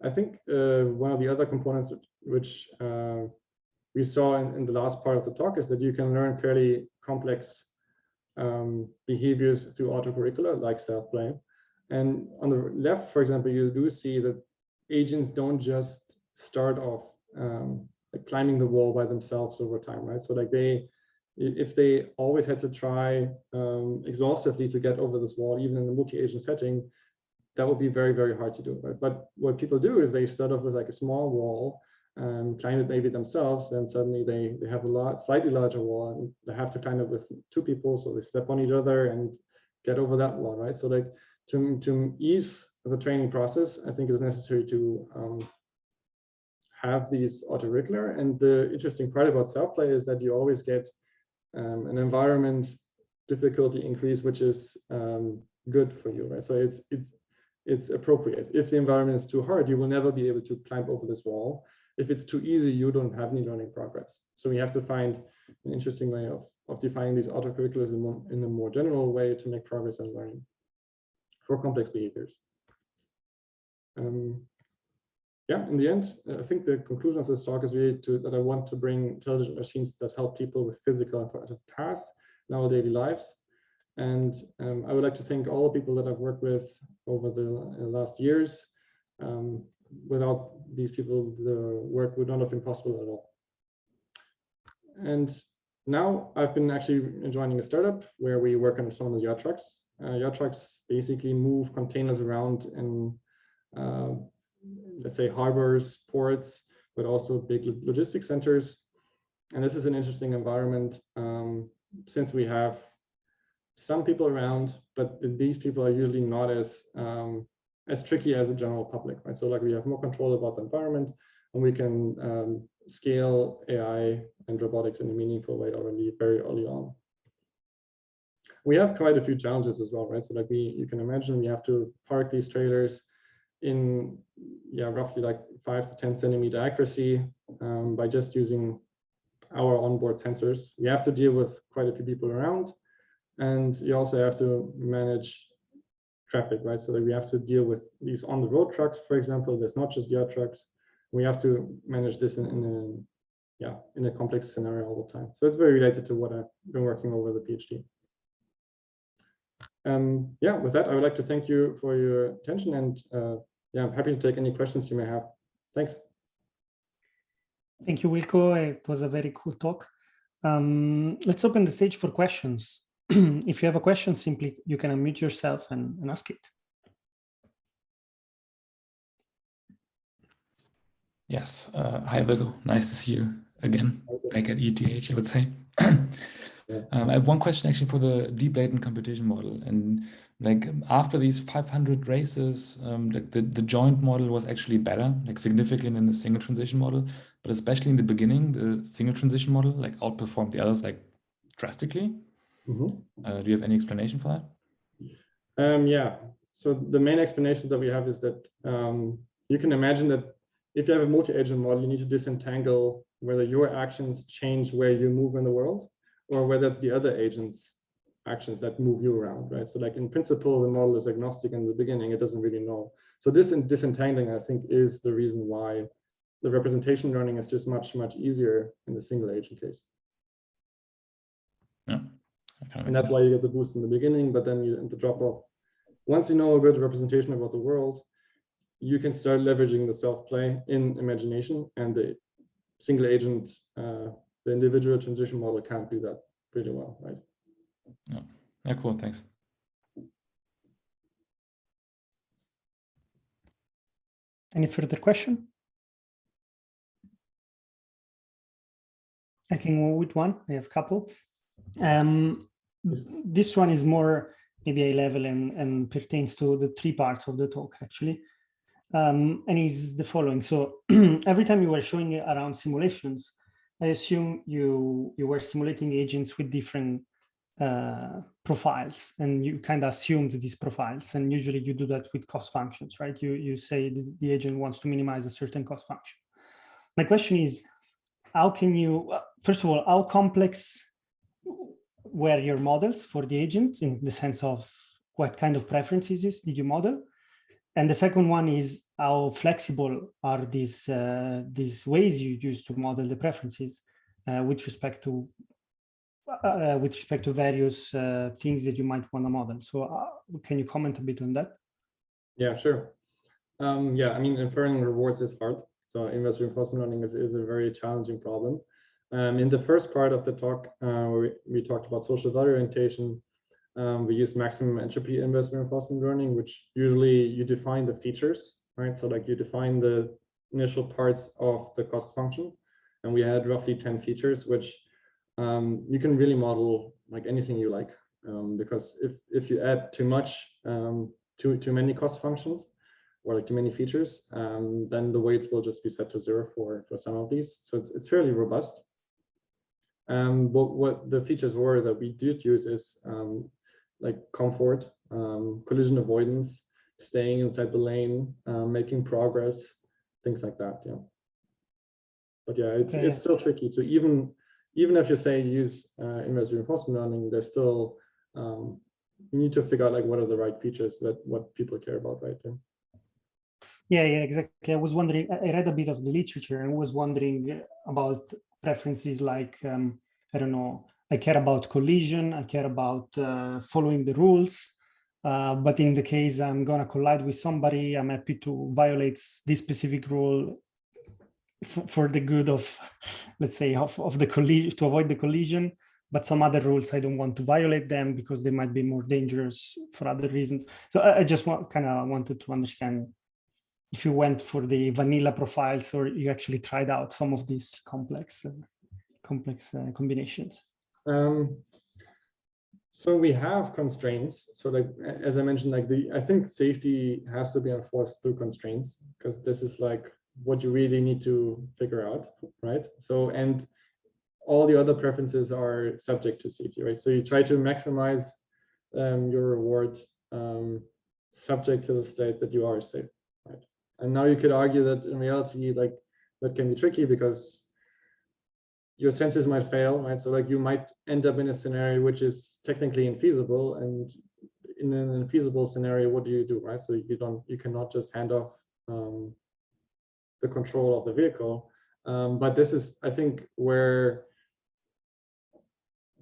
I think one of the other components which we saw in the last part of the talk is that you can learn fairly complex behaviors through autocurricular, like self-play. And on the left, for example, you do see that agents don't just start off like climbing the wall by themselves over time, right? So like if they always had to try exhaustively to get over this wall, even in a multi-agent setting, that would be very, very hard to do, right? But what people do is they start off with like a small wall and climb it maybe themselves, and suddenly they have a slightly larger wall, and they have to climb it with two people, so they step on each other and get over that wall, right? So like to ease the training process, I think it is necessary to have these autocurricular. And the interesting part about self-play is that you always get an environment difficulty increase, which is good for you, right? So it's appropriate. If the environment is too hard, you will never be able to climb over this wall. If it's too easy, you don't have any learning progress. So we have to find an interesting way of defining these autocurriculars in a more general way to make progress in learning for complex behaviors. Yeah, in the end, I think the conclusion of this talk is really that I want to bring intelligent machines that help people with physical and cognitive tasks in our daily lives. And I would like to thank all the people that I've worked with over the last years. Without these people, the work would not have been possible at all. And now I've been actually joining a startup where we work on autonomous yacht trucks. Yacht trucks basically move containers around in, let's say, harbors, ports, but also big logistics centers. And this is an interesting environment since we have some people around, but these people are usually not as tricky as the general public, right? So like we have more control about the environment, and we can scale AI and robotics in a meaningful way already very early on. We have quite a few challenges as well, right? So like you can imagine we have to park these trailers in roughly like 5 to 10 centimeter accuracy by just using our onboard sensors. We have to deal with quite a few people around, and you also have to manage traffic, right? So that we have to deal with these on-the-road trucks, for example. There's not just yacht trucks. We have to manage this in a complex scenario all the time. So it's very related to what I've been working over the PhD. With that, I would like to thank you for your attention, and I'm happy to take any questions you may have. Thanks. Thank you, Wilko. It was a very cool talk. Let's open the stage for questions. If you have a question, simply you can unmute yourself and ask it. Yes. Hi, Wilko. Nice to see you again, back at ETH, I would say. I have one question actually for the deep latent computation model. And like after these 500 races, like the joint model was actually better, like significantly than the single transition model. But especially in the beginning, the single transition model like outperformed the others like drastically. Do you have any explanation for that? So the main explanation that we have is that you can imagine that if you have a multi-agent model, you need to disentangle whether your actions change where you move in the world, or whether it's the other agents' actions that move you around, right? So like in principle, the model is agnostic in the beginning, it doesn't really know. So this disentangling, I think, is the reason why the representation learning is just much, much easier in the single agent case. Yeah, And that's why you get the boost in the beginning, but then you the drop off. Once you know a good representation about the world, you can start leveraging the self-play in imagination, and the single agent, the individual transition model can't do that pretty well, right? Yeah, cool, thanks. Any further question? I can move with one. I have a couple. This one is more maybe a level and pertains to the three parts of the talk, actually. And is the following. So every time you were showing around simulations, I assume you were simulating agents with different profiles, and you kind of assumed these profiles. And usually you do that with cost functions, right? You say the agent wants to minimize a certain cost function. My question is, how can you, first of all, how complex were your models for the agent, in the sense of what kind of preferences did you model? And the second one is, how flexible are these ways you use to model the preferences with respect to various things that you might want to model? So can you comment a bit on that? Yeah, sure. Yeah, I mean, inferring rewards is hard. So inverse reinforcement learning is a very challenging problem. In the first part of the talk, where we talked about social value orientation, we use maximum entropy inverse reinforcement learning, which usually you define the features, right? So like you define the initial parts of the cost function, and we had roughly 10 features, which you can really model like anything you like, because if you add too much, too many cost functions, or like too many features, then the weights will just be set to 0 for some of these. So it's fairly robust. But what the features were that we did use is like comfort, collision avoidance, staying inside the lane, making progress, things like that. Yeah. But yeah, it's still tricky to even if you say use inverse reinforcement learning, there's still you need to figure out like what are the right features that what people care about, right? Yeah, exactly. I was wondering, I read a bit of the literature and was wondering about preferences like, I don't know, I care about collision, I care about following the rules, but in the case I'm gonna collide with somebody, I'm happy to violate this specific rule for the good of, let's say, of the collision, to avoid the collision, but some other rules I don't want to violate them because they might be more dangerous for other reasons. So I just kind of wanted to understand if you went for the vanilla profiles or you actually tried out some of these complex combinations. So we have constraints. So like, as I mentioned, like I think safety has to be enforced through constraints, because this is like what you really need to figure out, right? So, and all the other preferences are subject to safety, right? So you try to maximize your reward subject to the state that you are safe, right? And now you could argue that in reality, like that can be tricky because your senses might fail, right? So like you might end up in a scenario which is technically infeasible, and in an infeasible scenario, what do you do, right? So you cannot just hand off the control of the vehicle. But this is, I think, where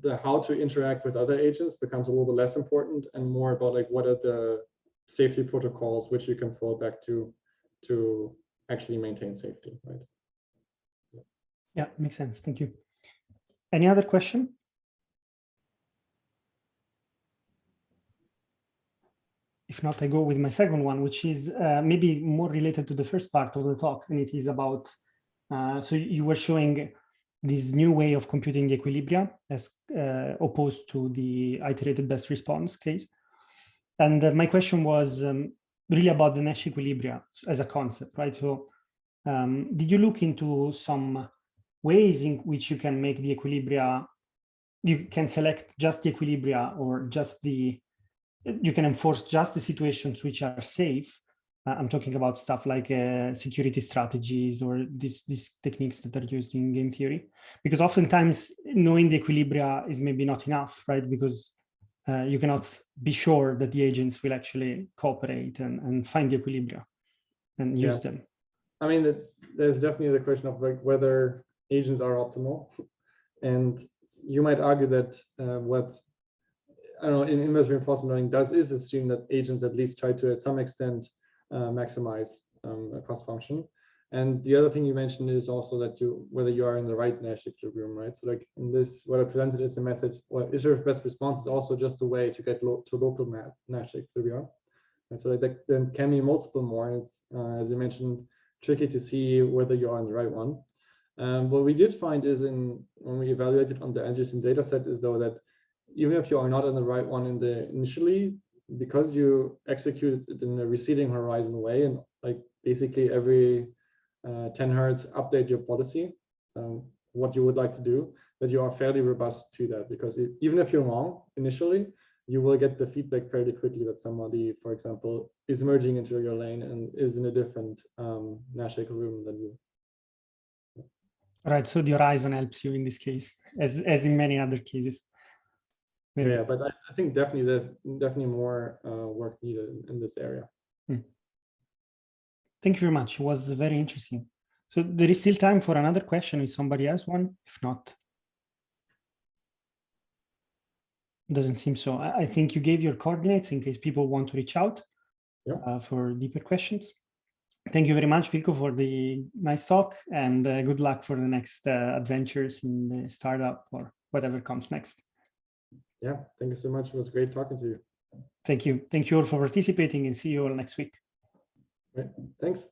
the how to interact with other agents becomes a little bit less important and more about like what are the safety protocols which you can fall back to actually maintain safety, right? Yeah, makes sense. Thank you. Any other question? If not, I go with my second one, which is maybe more related to the first part of the talk, and it is about, so you were showing this new way of computing the equilibria as opposed to the iterated best response case. And my question was really about the Nash equilibria as a concept, right? So did you look into some ways in which you can make the equilibria, you can select just the equilibria or just you can enforce just the situations which are safe? I'm talking about stuff like security strategies or these techniques that are used in game theory, because oftentimes knowing the equilibria is maybe not enough, right? Because you cannot be sure that the agents will actually cooperate and find the equilibria and use them. I mean, there's definitely the question of like whether agents are optimal, and you might argue that what don't know, in inverse reinforcement learning is assume that agents at least try to, at some extent, maximize a cost function. And the other thing you mentioned is also that whether you are in the right Nash equilibrium, right? So like in this, what I presented is a method, or iterative best response is also just a way to get to local Nash equilibrium. And so like there can be multiple more. It's, as you mentioned, tricky to see whether you are on the right one. What we did find is when we evaluated on the NGSIM data set is though that even if you are not on the right one initially, because you execute it in a receding horizon way, and like basically every 10 hertz update your policy, what you would like to do, that you are fairly robust to that, because even if you're wrong initially, you will get the feedback fairly quickly that somebody, for example, is merging into your lane and is in a different Nash equilibrium than you. Right, so the horizon helps you in this case, as in many other cases. Maybe. Yeah, but I think definitely there's more work needed in this area. Thank you very much. It was very interesting. So there is still time for another question if somebody has one. If not, doesn't seem so. I think you gave your coordinates in case people want to reach out for deeper questions. Thank you very much, Wilko, for the nice talk, and good luck for the next adventures in the startup or whatever comes next. Yeah, thank you so much. It was great talking to you. Thank you. Thank you all for participating, and see you all next week. Right. Thanks.